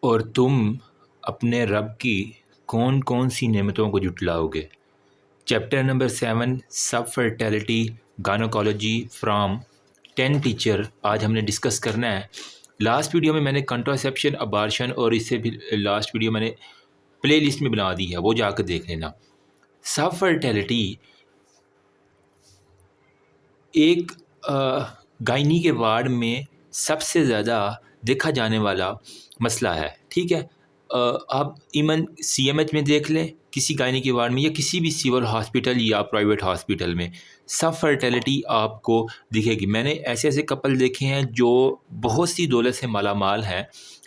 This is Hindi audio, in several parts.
और तुम अपने रब की कौन कौन सी नेमतों को जुटलाओगे। चैप्टर नंबर 7 सब फर्टेलिटी गायनोकोलॉजी फ्रॉम 10 टीचर आज हमने डिस्कस करना है। लास्ट वीडियो में मैंने कंट्रासेप्शन अबार्शन और इससे भी लास्ट वीडियो मैंने प्ले लिस्ट में बना दी है, वो जाकर देख लेना। सब फर्टेलिटी एक गायनी के वार्ड में सबसे ज़्यादा देखा जाने वाला मसला है। ठीक है, आप इवन सीएमएच में देख लें, किसी गायनी के वार्ड में या किसी भी सिविल हॉस्पिटल या प्राइवेट हॉस्पिटल में सब फर्टिलिटी आपको दिखेगी। मैंने ऐसे ऐसे कपल देखे हैं जो बहुत सी दौलत से माला माल हैं,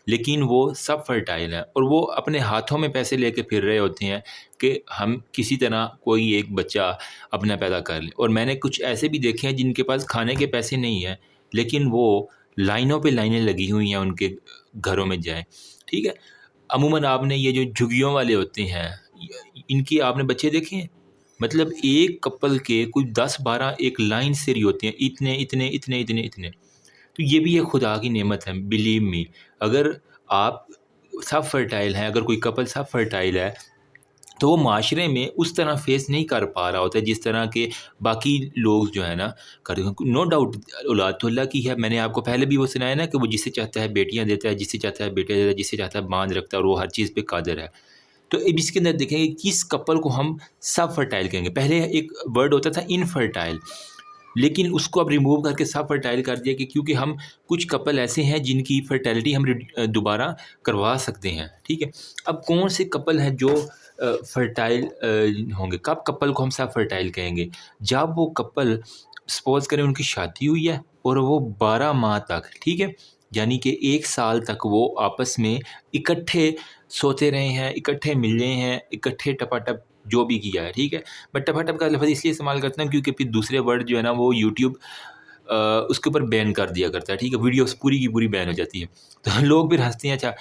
लेकिन वो सब फर्टाइल हैं और वो अपने हाथों में पैसे लेके फिर रहे होते हैं कि हम किसी तरह कोई एक बच्चा अपना पैदा कर लें। और मैंने कुछ ऐसे भी देखे हैं जिनके पास खाने के पैसे नहीं हैं, लेकिन वो लाइनों पे लाइनें लगी हुई हैं उनके घरों में जाएं। ठीक है, अमूमन आपने ये जो झुग्गियों वाले होते हैं, इनकी आपने बच्चे देखे हैं। मतलब एक कपल के कुछ 10-12 एक लाइन से रही होते हैं, इतने इतने इतने इतने इतने। तो ये भी एक खुदा की नेमत है, बिलीव मी। अगर आप सब फर्टाइल हैं, अगर कोई कपल सब फर्टाइल है, तो वो माशरे में उस तरह फेस नहीं कर पा रहा होता है जिस तरह के बाकी लोग जो है ना करते हैं। नो डाउट औलाद तो अल्लाह की है। मैंने आपको पहले भी वो सुनाया ना कि वो जिसे चाहता है बेटियां देता है, जिसे चाहता है बेटे देता है, जिसे चाहता है बांध रखता है, और वो हर चीज़ पे कादिर है। तो अब इसके अंदर देखेंगे किस कपल को हम सब फर्टाइल कहेंगे। पहले एक वर्ड होता था इनफर्टाइल, लेकिन उसको अब रिमूव करके सब फर्टाइल कर दिया कि क्योंकि हम कुछ कपल ऐसे हैं जिनकी फर्टिलिटी हम दोबारा करवा सकते हैं। ठीक है, अब कौन से कपल हैं जो फर्टाइल होंगे। कब कपल को हम सब फर्टाइल कहेंगे? जब वो कपल सपोज करें उनकी शादी हुई है और वो 12 माह तक, ठीक है, यानी कि 1 साल तक वो आपस में इकट्ठे सोते रहे हैं, इकट्ठे मिले हैं, इकट्ठे टपाटप जो भी किया है। ठीक है, मैं टपाटप का लफ्ज़ इसलिए इस्तेमाल करता हूँ क्योंकि फिर दूसरे वर्ड जो है ना वो यूट्यूब उसके ऊपर बैन कर दिया करता है। ठीक है, वीडियोस पूरी की पूरी बैन हो जाती है। तो लोग फिर हंसते हैं। अच्छा,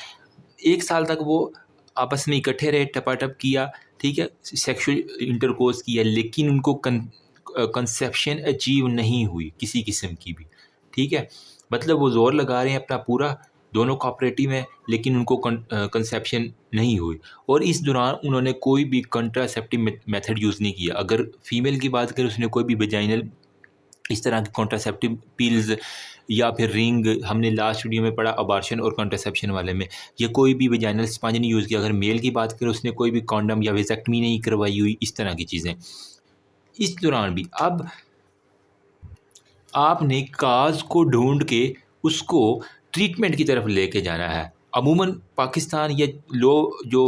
1 साल तक वो आपस में इकट्ठे रहे, टपाटप किया, ठीक है, सेक्सुअल इंटरकोर्स किया, लेकिन उनको कंसेप्शन अचीव नहीं हुई किसी किस्म की भी। ठीक है, मतलब वो ज़ोर लगा रहे हैं अपना पूरा, दोनों कोऑपरेटिव हैं, लेकिन उनको कंसेप्शन नहीं हुई। और इस दौरान उन्होंने कोई भी कंट्रासेप्टिव मेथड यूज़ नहीं किया। अगर फीमेल की बात करें, उसने कोई भी वेजाइनल इस तरह के कॉन्ट्रासेप्टिव पिल्स या फिर रिंग, हमने लास्ट वीडियो में पढ़ा अबार्शन और कॉन्ट्रासेप्शन वाले में, ये कोई भी वेजाइनल स्पंज नहीं यूज़ किया। अगर मेल की बात करें, उसने कोई भी कॉन्डम या वेजेक्टमी नहीं करवाई हुई, इस तरह की चीज़ें। इस दौरान भी अब आपने काज को ढूंढ के उसको ट्रीटमेंट की तरफ लेके जाना है। अमूमन पाकिस्तान या लो जो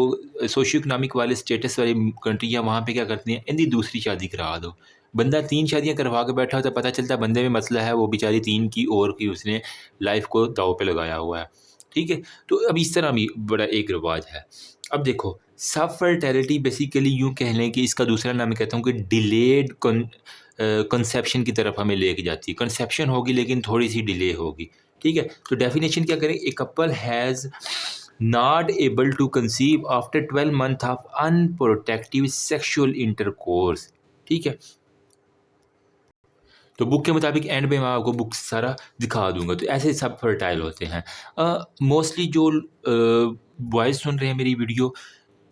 सोशियो इकनॉमिक वाले स्टेटस वाली कंट्री है, वहाँ पे क्या करती हैं, इनकी दूसरी शादी करा दो। बंदा 3 शादियाँ करवा के बैठा होता है, पता चलता है बंदे में मसला है, वो बेचारी 3 की और की उसने लाइफ को दाव पे लगाया हुआ है। ठीक है, तो अब इस तरह भी बड़ा एक रिवाज है। अब देखो, सब फर्टिलिटी बेसिकली यूँ कह लें कि इसका दूसरा नाम मैं कहता हूँ कि डिलेड कंसेप्शन की तरफ हमें लेके जाती है। कंसेप्शन होगी लेकिन थोड़ी सी डिले होगी। ठीक है, तो डेफिनेशन क्या करें, a couple has not able to conceive after 12 month of unprotective sexual intercourse. ठीक है, तो बुक के मुताबिक एंड में मैं आपको बुक सारा दिखा दूंगा। तो ऐसे सब फर्टाइल होते हैं। मोस्टली जो बॉयज़ सुन रहे हैं मेरी वीडियो,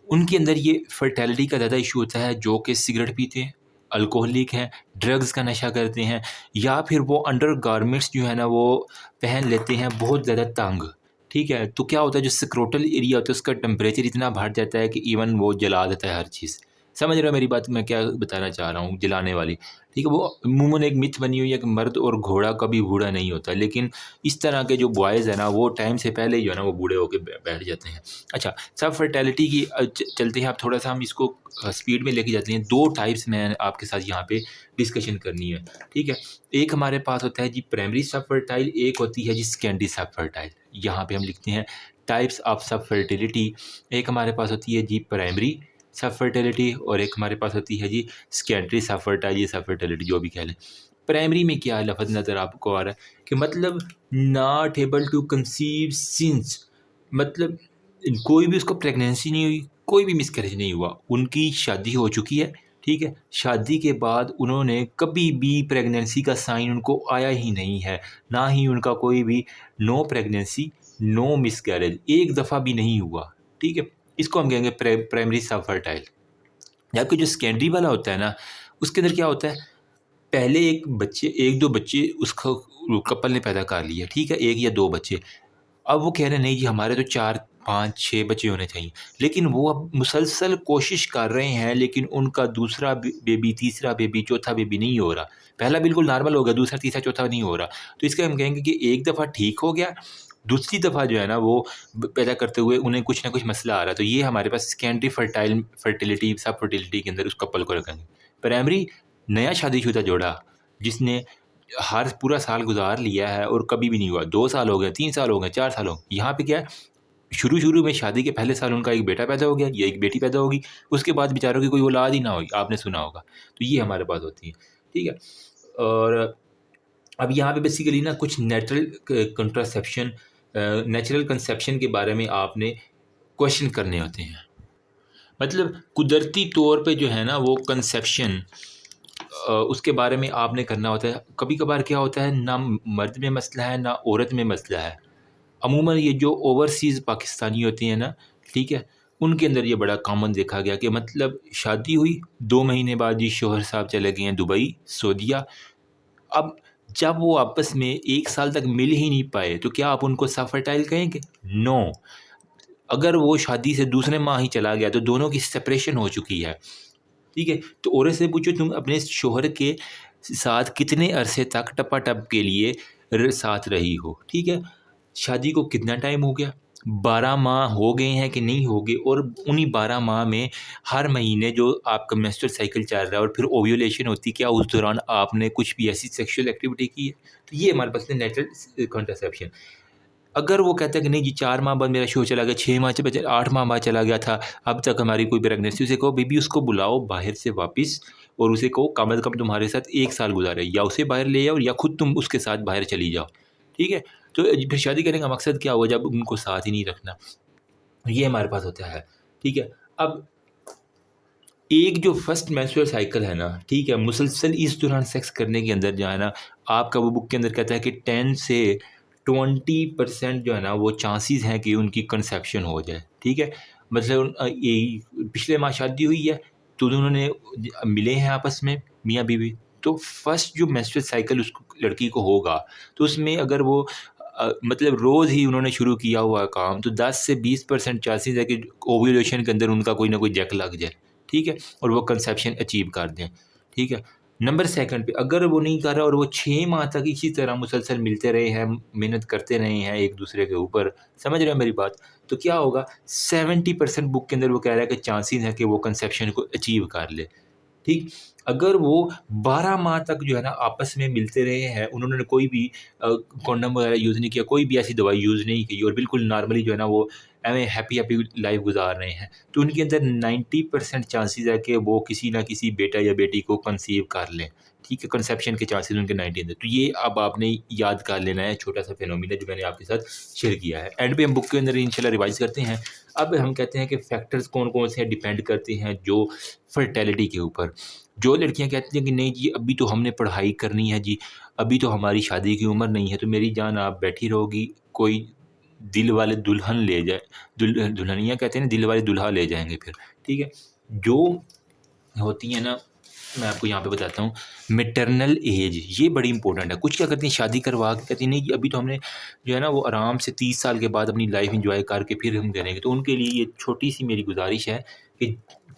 उनके अंदर ये फर्टिलिटी का ज़्यादा इशू होता है, जो कि सिगरेट पीते हैं, अल्कोहलिक हैं, ड्रग्स का नशा करते हैं, या फिर वो अंडर गारमेंट्स जो है ना वो पहन लेते हैं बहुत ज़्यादा तंग। ठीक है, तो क्या होता है, जो स्क्रोटल एरिया होता है उसका टेम्परेचर इतना बढ़ जाता है कि इवन वो जला देता है हर चीज़। समझ रहे हो मेरी बात, मैं क्या बताना चाह रहा हूँ, जलाने वाली। ठीक है, वो अमूमन एक मिथ बनी हुई है कि मर्द और घोड़ा कभी बूढ़ा नहीं होता, लेकिन इस तरह के जो बॉयज़ हैं ना वो टाइम से पहले ही जो है ना वो बूढ़े होकर बैठ जाते हैं। अच्छा, सब फर्टिलिटी की चलते हैं, आप थोड़ा सा हम इसको स्पीड में लेके जाते हैं। 2 टाइप्स में आपके साथ यहाँ पे डिस्कशन करनी है। ठीक है, एक हमारे पास होता है जी प्राइमरी सब फर्टाइल, एक होती है जी सेकेंडरी सब फर्टाइल। यहाँ पे हम लिखते हैं टाइप्स ऑफ सब फर्टिलिटी। एक हमारे पास होती है जी प्राइमरी सब फर्टिलिटी और एक हमारे पास होती है जी सेकेंडरी सब फर्टाइल या सब फर्टिलिटी, जो भी कह लें। प्राइमरी में क्या लफ्ज़ नज़र आपको आ रहा है कि मतलब not able to conceive since, मतलब कोई भी उसको प्रेगनेंसी नहीं हुई, कोई भी मिसकैरेज नहीं हुआ, उनकी शादी हो चुकी है। ठीक है, शादी के बाद उन्होंने कभी भी प्रेगनेंसी का साइन उनको आया ही नहीं है, ना ही उनका कोई भी नो प्रेगनेंसी नो मिसकैरेज, एक दफ़ा भी नहीं हुआ, ठीक है? इसको हम कहेंगे प्राइमरी सब फर्टाइल। जबकि जो सेकेंडरी वाला होता है ना, उसके अंदर क्या होता है, पहले एक दो बच्चे उसको कपल ने पैदा कर लिए, ठीक है? 1 या 2 बच्चे। अब वो कह रहे हैं नहीं जी हमारे तो 4, 5, 6 बच्चे होने चाहिए। लेकिन वो अब मुसलसल कोशिश कर रहे हैं, लेकिन उनका दूसरा बेबी, तीसरा बेबी, चौथा बेबी नहीं हो रहा। पहला बिल्कुल नॉर्मल हो गया, दूसरा, तीसरा, चौथा नहीं हो रहा। तो इसका हम कहेंगे कि एक दफ़ा ठीक हो गया, दूसरी दफ़ा जो है ना वो पैदा करते हुए उन्हें कुछ ना कुछ मसला आ रहा है। तो ये हमारे पास सेकेंडरी फर्टिलिटी, सब फर्टिलिटी के अंदर उस कपल को रखेंगे। प्राइमरी, नया शादीशुदा जोड़ा जिसने हर पूरा साल गुज़ार लिया है और कभी भी नहीं हुआ। 2 साल हो गए, 3 साल हो गए, 4 साल हो गए। यहाँ पे क्या है, शुरू-शुरू में शादी के पहले साल उनका एक बेटा पैदा हो गया या एक बेटी पैदा होगी, उसके बाद बेचारों की कोई औलाद ही ना हुई, आपने सुना होगा। तो ये हमारे पास होती है, ठीक है? और अब यहाँ पे बेसिकली ना कुछ नेचुरल कंसेप्शन के बारे में आपने क्वेश्चन करने होते हैं। मतलब कुदरती तौर पे जो है ना वो कंसेप्शन, उसके बारे में आपने करना होता है। कभी-कभार क्या होता है, ना मर्द में मसला है, ना औरत में मसला है। अमूमन ये जो ओवरसीज़ पाकिस्तानी होती हैं ना, ठीक है? उनके अंदर ये बड़ा कॉमन देखा गया कि मतलब शादी हुई, 2 महीने बाद जी शौहर साहब चले गए हैं दुबई, सऊदीया। अब जब वो आपस में 1 साल तक मिल ही नहीं पाए, तो क्या आप उनको सब-फर्टाइल कहेंगे? नो। अगर वो शादी से दूसरे माह ही चला गया, तो दोनों की सेपरेशन हो चुकी है। ठीक है? तो औरत से पूछो तुम अपने शौहर के साथ कितने अरसे तक टपा-टप के लिए साथ रही हो, ठीक है? शादी को कितना टाइम हो गया? 12 माह हो गए हैं कि नहीं हो गए, और उन्हीं 12 माह में हर महीने जो आपका मेंस्ट्रुअल साइकिल चल रहा है और फिर ओव्यूलेशन होती है, क्या उस दौरान आपने कुछ भी ऐसी सेक्सुअल एक्टिविटी की है? तो ये हमारे पास है नेचुरल कॉन्ट्रासेप्शन। अगर वो कहता है कि नहीं जी 4 माह बाद मेरा शौहर चला गया, 6 माह से 8 माह बाद चला गया था, अब तक हमारी कोई प्रेगनेंसी, उसे कहो बेबी उसको बुलाओ बाहर से वापस, और उसे कहो कम से कम तुम्हारे साथ 1 साल गुज़ारे, या उसे बाहर ले आओ या खुद तुम उसके साथ बाहर चली जाओ, ठीक है? तो फिर शादी करने का मकसद क्या हुआ जब उनको साथ ही नहीं रखना? ये हमारे पास होता है, ठीक है? अब एक जो फर्स्ट मेंस्ट्रुअल साइकिल है ना, ठीक है? मुसलसल इस दौरान सेक्स करने के अंदर जो है ना, आपका वो बुक के अंदर कहता है कि 10 से 20% जो है ना, वो चांसेस हैं कि उनकी कंसेप्शन हो जाए, ठीक है? मतलब ये पिछले माह शादी हुई है, तो उन्होंने मिले हैं आपस में मियाँ-बीवी, तो फर्स्ट जो मेंस्ट्रुअल साइकिल उस लड़की को होगा, तो उसमें अगर वो मतलब रोज़ ही उन्होंने शुरू किया हुआ है काम, तो 10 से 20% चांसेस है कि ओव्यूलेशन के अंदर उनका कोई ना कोई जक लग जाए, ठीक है? और वो कंसेप्शन अचीव कर दें, ठीक है? नंबर सेकंड पे अगर वो नहीं कर रहा और वो 6 माह तक इसी तरह मुसलसल मिलते रहे हैं, मेहनत करते रहे हैं एक-दूसरे के ऊपर, समझ रहे हो मेरी बात? तो क्या होगा, 70% बुक के अंदर वो कह रहा है कि चांसेस है कि वो कंसेप्शन को अचीव कर ले। ठीक? अगर वो 12 माह तक जो है ना आपस में मिलते रहे हैं, उन्होंने कोई भी कंडोम वगैरह यूज़ नहीं किया, कोई भी ऐसी दवाई यूज़ नहीं की और बिल्कुल नॉर्मली जो है ना वो एवें हैप्पी लाइफ़ गुज़ार रहे हैं, तो उनके अंदर 90% चांसेज़ है कि वो किसी न किसी बेटा या बेटी को कंसीव कर लें। ठीक है? कंसेप्शन के चांसेज़ उनके 90 हैं। तो ये अब आपने याद कर लेना है, छोटा-सा फिनोमिना जो मैंने आपके साथ शेयर किया है। एंड पे हम बुक के अंदर इंशाल्लाह रिवाइज़ करते हैं। अब हम कहते हैं कि फैक्टर्स कौन-कौन से डिपेंड करते हैं जो फर्टिलिटी के ऊपर। जो लड़कियाँ कहती हैं कि नहीं जी अभी तो हमने पढ़ाई करनी है जी, अभी तो हमारी शादी की उम्र नहीं है, तो मेरी जान आप बैठी रहोगी, कोई दिल वाले दुल्हन ले जाए, दुल्हनिया कहते हैं ना, दिल वाले दूल्हा ले जाएँगे फिर, ठीक है? जो होती हैं ना, मैं आपको यहाँ पे बताता हूँ, मैटरनल एज ये बड़ी इंपॉर्टेंट है। कुछ क्या करती हैं शादी करवा के कहती हैं नहीं अभी तो हमने जो है ना वो आराम से 30 साल के बाद अपनी लाइफ एंजॉय करके फिर हम करेंगे। तो उनके लिए ये छोटी-सी मेरी गुज़ारिश है कि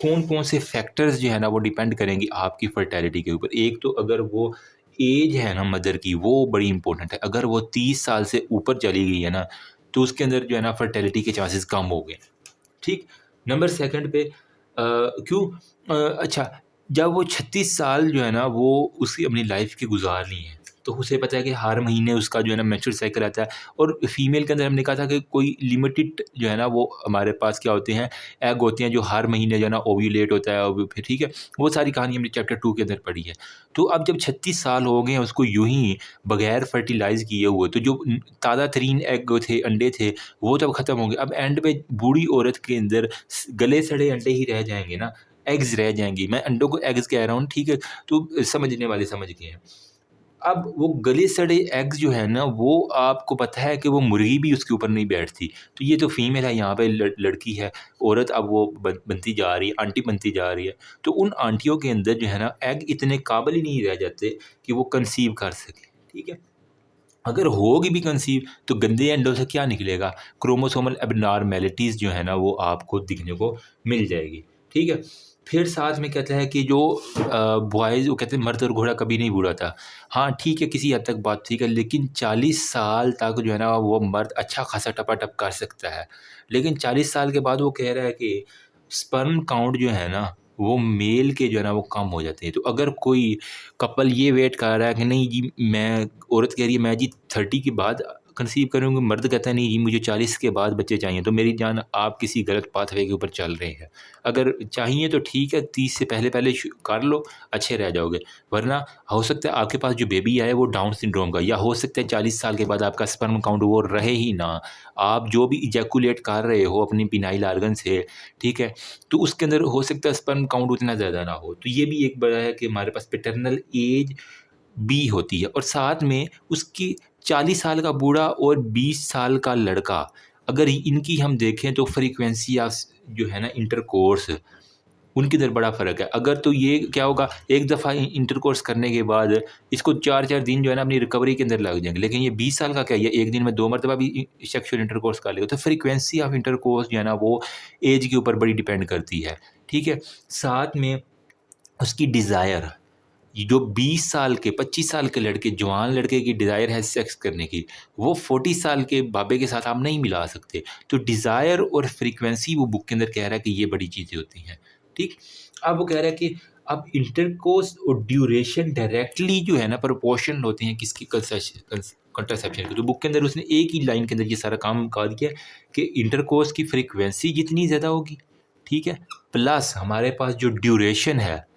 कौन-कौन से फैक्टर्स जो है ना वो डिपेंड करेंगे आपकी फर्टिलिटी के ऊपर। एक तो अगर वो एज है ना मदर की, वो बड़ी इंपॉर्टेंट है। अगर वो 30 साल से ऊपर चली गई है ना, तो उसके अंदर जो है ना फर्टिलिटी के चांसेस कम हो गए। ठीक? नंबर सेकंड पे क्यों अच्छा, जब वो 36 साल जो है ना वो उसकी अपनी लाइफ़ की गुज़ार ली है, तो उसे पता है कि हर महीने उसका जो है ना मेंस्ट्रुअल साइकिल आता है, और फीमेल के अंदर हमने कहा था कि कोई लिमिटेड जो है ना वो हमारे पास क्या होते हैं, एग होते हैं जो हर महीने जो है ना ओव्यूलेट होता है, और फिर ठीक है, वो सारी कहानी हमने चैप्टर 2 के अंदर पढ़ी है। तो अब जब 36 साल हो गए हैं उसको यूँ ही बगैर फर्टिलाइज़ किए हुए, तो जो ताज़ा तरीन एग थे, अंडे थे, वो तो अब ख़त्म हो गए। अब एंड पे बूढ़ी औरत के अंदर गले सड़े अंडे ही रह जाएँगे ना, एग्स रह जाएँगी। मैं अंडों को एग्स कह रहा हूँ, ठीक है? तो समझने वाले समझ गए हैं। अब वो गले सड़े एग्स जो है ना, वो आपको पता है कि वो मुर्गी भी उसके ऊपर नहीं बैठती। तो ये तो फ़ीमेल है, यहाँ पे लड़की है, औरत, अब वो बनती जा रही है, आंटी बनती जा रही है। तो उन आंटियों के अंदर जो है ना, एग इतने काबिल ही नहीं रह जाते कि वो कंसीव कर सकें, ठीक है? अगर होगी भी कंसीव तो गंदे अंडों से क्या निकलेगा? क्रोमोसोमल एबनॉर्मेलिटीज़ जो है ना, वो आपको दिखने को मिल जाएगी, ठीक है? फिर साथ में कहता है कि जो बॉयज़, वो कहते हैं मर्द और घोड़ा कभी नहीं बूढ़ा था। हाँ, ठीक है, किसी हद तक बात ठीक है, लेकिन 40 साल तक जो है ना, वो मर्द अच्छा खासा टपा-टप कर सकता है। लेकिन 40 साल के बाद वो कह रहा है कि स्पर्म काउंट जो है ना, वो मेल के जो है ना, वो कम हो जाते हैं। तो अगर कोई कपल ये वेट कर रहा है कि नहीं जी, मैं, औरत कह रही है मैं जी 30 के बाद कंसीव करूँगी, मर्द कहता है नहीं जी मुझे 40 के बाद बच्चे चाहिए, तो मेरी जान आप किसी गलत पाथवे के ऊपर चल रहे हैं। अगर चाहिए तो ठीक है, 30 से पहले-पहले कर लो, अच्छे रह जाओगे। वरना हो सकता है आपके पास जो बेबी आए वो डाउन सिंड्रोम का, या हो सकता है 40 साल के बाद आपका स्पर्म काउंट वो रहे ही ना। आप जो भी इजैकुलेट कर रहे हो अपनी पिनाइल ऑर्गन से, ठीक है? तो उसके अंदर हो सकता है स्पर्म काउंट उतना ज़्यादा ना हो। तो ये भी एक बड़ा है कि हमारे पास पैटर्नल एज भी होती है, और साथ में उसकी 40 साल का बूढ़ा और 20 साल का लड़का, अगर इनकी हम देखें तो फ्रीक्वेंसी ऑफ जो है ना इंटरकोर्स, उनके अंदर बड़ा फ़र्क है। अगर तो ये क्या होगा, एक दफ़ा इंटरकोर्स करने के बाद इसको 4-4 दिन जो है ना अपनी रिकवरी के अंदर लग जाएँगे। लेकिन ये 20 साल का क्या, ये एक दिन में 2 मरतबा भी सेक्सुअल इंटरकोर्स कर लेगा। तो फ्रीक्वेंसी ऑफ इंटरकोर्स जो है ना, वो ऐज के ऊपर बड़ी डिपेंड करती है, ठीक है? साथ में उसकी डिज़ायर, ये जो 20 साल के 25 साल के लड़के, जवान लड़के की डिज़ायर है सेक्स करने की, वो 40 साल के बाबे के साथ आप नहीं मिला सकते। तो डिज़ायर और फ्रीक्वेंसी वो बुक के अंदर कह रहा है कि ये बड़ी चीज़ें होती हैं, ठीक? अब वो कह रहा है कि अब इंटरकोर्स और ड्यूरेशन डायरेक्टली जो है ना प्रोपोर्शनल होती हैं किसकी, कंट्रासेप्शन की। तो बुक के अंदर उसने एक ही लाइन के अंदर ये सारा काम कर दिया कि इंटरकोर्स की फ्रीक्वेंसी जितनी ज़्यादा होगी, ठीक है? प्लस हमारे पास जो ड्यूरेशन है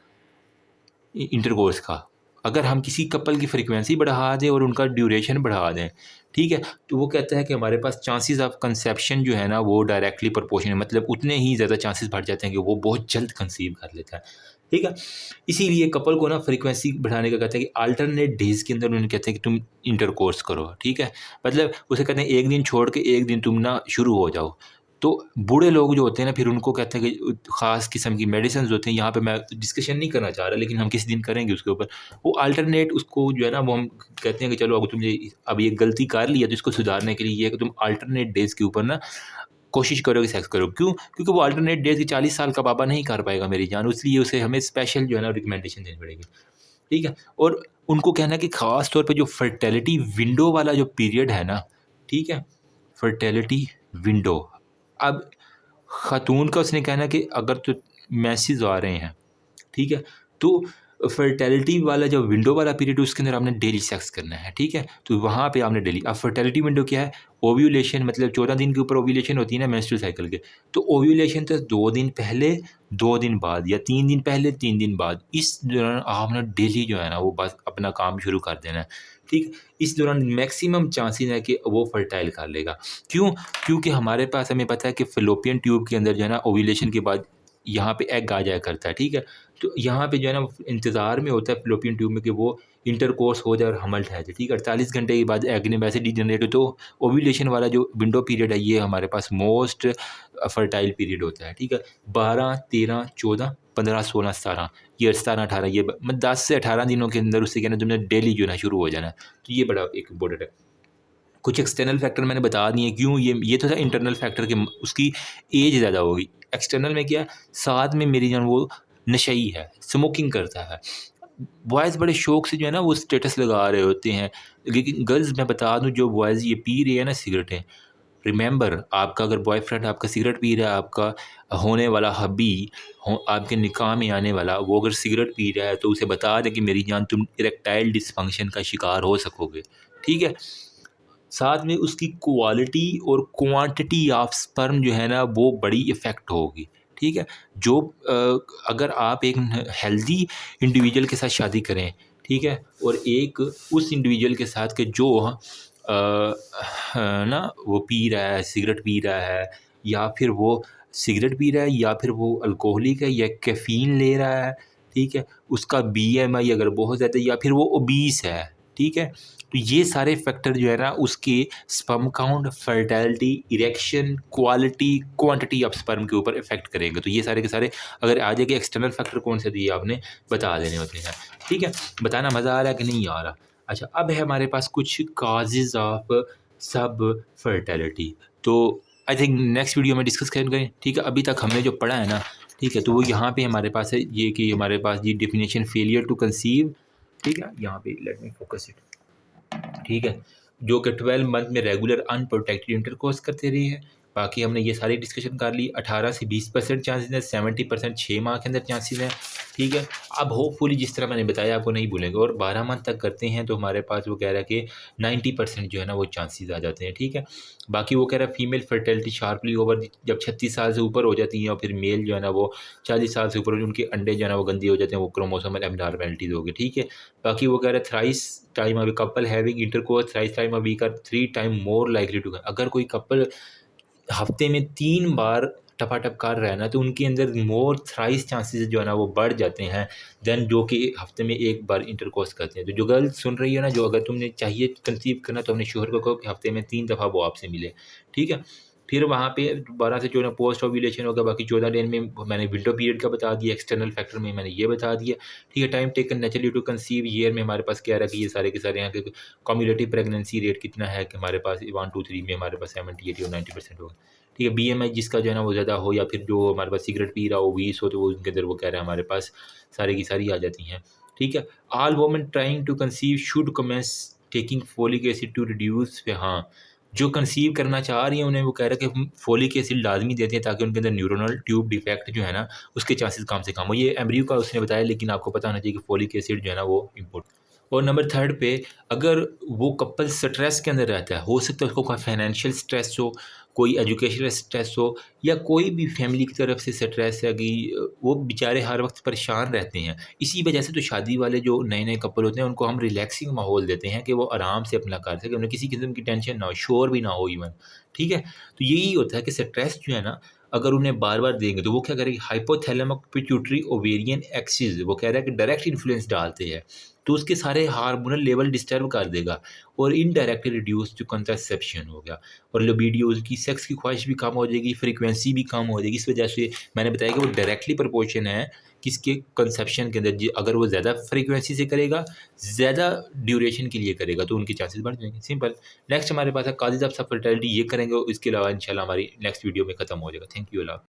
इंटरकोर्स का, अगर हम किसी कपल की फ्रीक्वेंसी बढ़ा दें और उनका ड्यूरेशन बढ़ा दें, ठीक है? तो वो कहता है कि हमारे पास चांसेस ऑफ कंसेप्शन जो है ना, वो डायरेक्टली प्रोपोर्शनल, मतलब उतने ही ज़्यादा चांसेस बढ़ जाते हैं कि वो बहुत जल्द कंसीव कर लेता है, ठीक है? इसीलिए कपल को ना फ्रीक्वेंसी बढ़ाने का कहते हैं कि अल्टरनेट डेज़ के अंदर उन्हें कहते हैं कि तुम इंटरकोर्स करो, ठीक है? मतलब उसे कहते हैं 1 दिन छोड़ के 1 दिन तुम ना शुरू हो जाओ। तो बूढ़े लोग जो होते हैं ना, फिर उनको कहते हैं कि ख़ास किस्म की मेडिसिन्स होती हैं, यहाँ पे मैं डिस्कशन नहीं करना चाह रहा, लेकिन हम किसी दिन करेंगे उसके ऊपर। वो अल्टरनेट उसको जो है ना, वो हम कहते हैं कि चलो, अगर तुमने अब ये गलती कर ली है तो इसको सुधारने के लिए ये है कि तुम अल्टरनेट डेज़ के ऊपर ना कोशिश करो कि सेक्स करो। क्यों? क्योंकि वो अल्टरनेट डेज़ की 40 साल का बाबा नहीं कर पाएगा मेरी जान, इसलिए उसे हमें स्पेशल जो है ना रिकमेंडेशन देनी पड़ेगी, ठीक है? और उनको कहना है कि ख़ास तौर पे जो फर्टिलिटी विंडो वाला जो पीरियड है ना, ठीक है? फर्टिलिटी विंडो, अब ख़ातून का उसने कहना है कि अगर तो मेंसेस आ रहे हैं, ठीक है? तो फर्टिलिटी वाला जो विंडो वाला पीरियड, उसके अंदर आपने डेली सेक्स करना है, ठीक है? तो वहाँ पे आपने डेली, अब फर्टिलिटी विंडो क्या है? ओव्यूलेशन, मतलब 14 दिन के ऊपर ओव्यूलेशन होती है ना मेंस्ट्रुअल साइकिल के। तो ओव्यूलेशन तो 2 दिन पहले, 2 दिन बाद, या 3 दिन पहले, 3 दिन बाद। इस दौरान आपने डेली जो है ना, वो बस अपना काम शुरू कर देना है, ठीक? इस दौरान मैक्सिमम चांसेस है कि वो फर्टाइल कर लेगा। क्यों? क्योंकि हमारे पास, हमें पता है कि फ़ैलोपियन ट्यूब के अंदर जो है ना, ओव्यूलेशन के बाद यहाँ पे एग आ जाया करता है, ठीक है? तो यहाँ पे जो है ना, इंतज़ार में होता है फ़ैलोपियन ट्यूब में कि वो इंटरकोर्स हो जाए और हमल ठहर जाए, ठीक है? 48 घंटे के बाद एग ने वैसे डीजनरेट हो, तो ओव्यूलेशन वाला जो विंडो पीरियड है, ये हमारे पास मोस्ट फर्टाइल पीरियड होता है, ठीक है? 12, 13, 14, 15, 16, 17, ये 17, 18, ये मतलब 10 से 18 दिनों के अंदर उससे कहना तुमने डेली जो है ना शुरू हो जाना है। तो ये बड़ा एक इम्पोर्टेंट है। कुछ एक्सटर्नल फैक्टर मैंने बता दिए क्यों, ये तो था इंटरनल फैक्टर कि उसकी एज ज़्यादा होगी। एक्सटर्नल में क्या है, साथ में मेरी जान वो नशई है, स्मोकिंग करता है। बॉयज़ बड़े शौक से जो है ना, वो स्टेटस लगा रहे होते हैं, लेकिन गर्ल्स मैं बता दूँ, जो बॉयज़ ये पी रहे हैं ना सिगरेटें, रिमेंबर, आपका अगर बॉयफ्रेंड आपका सिगरेट पी रहा है, आपका होने वाला हब्बी हो, आपके निकाह में आने वाला, वो अगर सिगरेट पी रहा है, तो उसे बता दें कि मेरी जान तुम इरेक्टाइल डिसफंक्शन का शिकार हो सकोगे, ठीक है? साथ में उसकी क्वालिटी और क्वांटिटी ऑफ स्पर्म जो है ना, वो बड़ी इफ़ेक्ट होगी, ठीक है? जो अगर आप एक हेल्दी इंडिविजुअल के साथ शादी करें, ठीक है? और एक उस इंडिविजुअल के साथ के जो ना वो पी रहा है, सिगरेट पी रहा है, या फिर वो सिगरेट पी रहा है, या फिर वो अल्कोहलिक है, या कैफ़ीन ले रहा है, ठीक है? उसका बीएमआई अगर बहुत ज़्यादा, या फिर वो ओबीस है, ठीक है। तो ये सारे फैक्टर जो है ना उसके sperm count, fertility, erection, quality, quantity of sperm के ऊपर इफेक्ट करेंगे। तो ये सारे के सारे अगर आ जाएगा एक्सटर्नल फैक्टर कौन से दिए आपने बता देने होते हैं, ठीक है। बताना मज़ा आ रहा है कि नहीं आ रहा? अच्छा, अब है हमारे पास कुछ काजेज़ ऑफ सब फर्टिलिटी, तो आई थिंक नेक्स्ट वीडियो में डिस्कस करेंगे, ठीक है। अभी तक हमने जो पढ़ा है ना, ठीक है, तो वो यहाँ पे हमारे पास है ये कि हमारे पास ये डेफिनेशन फेलियर टू कंसीव, ठीक है, यहाँ पे लेट मी फोकस इट, ठीक है, जो कि 12 मंथ में रेगुलर अनप्रोटेक्टेड इंटरकोर्स करते रही है। बाकी हमने ये सारी डिस्कशन कर ली। 18 से 20% चांसेस हैं, 70% 6 माह के अंदर चांसेस हैं, ठीक है। अब होपफुली जिस तरह मैंने बताया आपको नहीं भूलेंगे, और 12 मंथ तक करते हैं तो हमारे पास वो कह रहा है कि 90% जो है ना वो चांसेस आ जाते हैं, ठीक है। बाकी वो कह रहा है फीमेल फर्टिलिटी शार्पली ओवर, जब 36 साल से ऊपर हो जाती हैं, और फिर मेल जो है ना वो 40 साल से ऊपर उनके अंडे जो है ना वो गंदे हो जाते हैं, वो क्रोमोसोमल एबनॉर्मैलिटीज़ होगी, ठीक है। बाकी वो कह रहा है thrice time a couple having intercourse thrice time a week are 3 time more likely to, अगर कोई कपल हफ्ते में 3 बार टपा-टप कर रहा है ना, तो उनके अंदर मोर थ्राइस चांसेस जो है ना वो बढ़ जाते हैं देन जो कि हफ्ते में 1 बार इंटरकोर्स करते हैं। तो जो गर्ल सुन रही है ना, जो अगर तुमने चाहिए कंसीव करना तो अपने शौहर को कहो कि हफ्ते में 3 दफ़ा वो आपसे मिले, ठीक है। फिर वहाँ पे 12 से 14 पोस्ट ओव्यूलेशन होगा, बाकी 14 दिन में मैंने विंडो पीरियड का बता दिया, एक्सटर्नल फैक्टर में मैंने ये बता दिया, ठीक है। Time taken naturally to conceive year में हमारे पास क्या रहा कि ये सारे के सारे यहाँ के कम्युलेटिव प्रेगनेंसी रेट कितना है कि हमारे पास 1, 2, 3 में हमारे पास 70, 80 और 90% होगा, ठीक है। बीएमआई जिसका जो है ना वो ज़्यादा हो, या फिर जो हमारे पास सिगरेट पी रहा हो 20 हो, तो वो उनके अंदर वो कह रहा है हमारे पास सारी की सारी आ जाती हैं, ठीक है। All women trying to conceive should commence taking folic acid to reduce, हाँ, जो कंसीव करना चाह रही हैं उन्हें वो कह रहा है कि हम फोलिक एसिड लाजमी देते हैं ताकि उनके अंदर न्यूरोनल ट्यूब डिफेक्ट जो है ना उसके चांसेस कम से कम हो। ये एम्ब्रियो का उसने बताया, लेकिन आपको पता होना चाहिए कि फोलिक एसिड जो है ना वो इम्पोर्टेंट। और नंबर 3 पे, अगर वो कपल स्ट्रेस के अंदर रहता है, हो सकता है उसको कोई फाइनेंशियल स्ट्रेस हो, कोई एजुकेशनल स्ट्रेस हो, या कोई भी फैमिली की तरफ से स्ट्रेस है कि वो बेचारे हर वक्त परेशान रहते हैं। इसी वजह से तो शादी वाले जो नए-नए कपल होते हैं उनको हम रिलैक्सिंग माहौल देते हैं कि वो आराम से अपना कर सकें, उन्हें किसी किस्म की टेंशन ना हो, शोर भी ना हो इवन, ठीक है। तो यही होता है कि स्ट्रेस जो है ना अगर उन्हें बार-बार देंगे तो वो क्या करेगी, हाइपोथैलेमस पिट्यूटरी ओवेरियन एक्सिस, वो कह रहा है कि डायरेक्ट इन्फ्लुएंस डालते हैं, तो उसके सारे हार्मोनल लेवल डिस्टर्ब कर देगा और इनडायरेक्टली रिड्यूस टू कंट्रासेप्शन हो गया, और लिबिडो की सेक्स की ख्वाहिश भी कम हो जाएगी, फ्रीक्वेंसी भी कम हो जाएगी। इस वजह से मैंने बताया कि वो डायरेक्टली प्रोपोर्शन है किसके कंसेप्शन के अंदर, अगर वो ज़्यादा फ्रीक्वेंसी से करेगा, ज़्यादा ड्यूरेशन के लिए करेगा, तो उनके चांसेस बढ़ जाएंगे, सिंपल। नेक्स्ट हमारे पास है काजेज ऑफ फर्टिलिटी, ये करेंगे, इसके अलावा इंशाल्लाह हमारी नेक्स्ट वीडियो में ख़त्म हो जाएगा। Thank you Allah.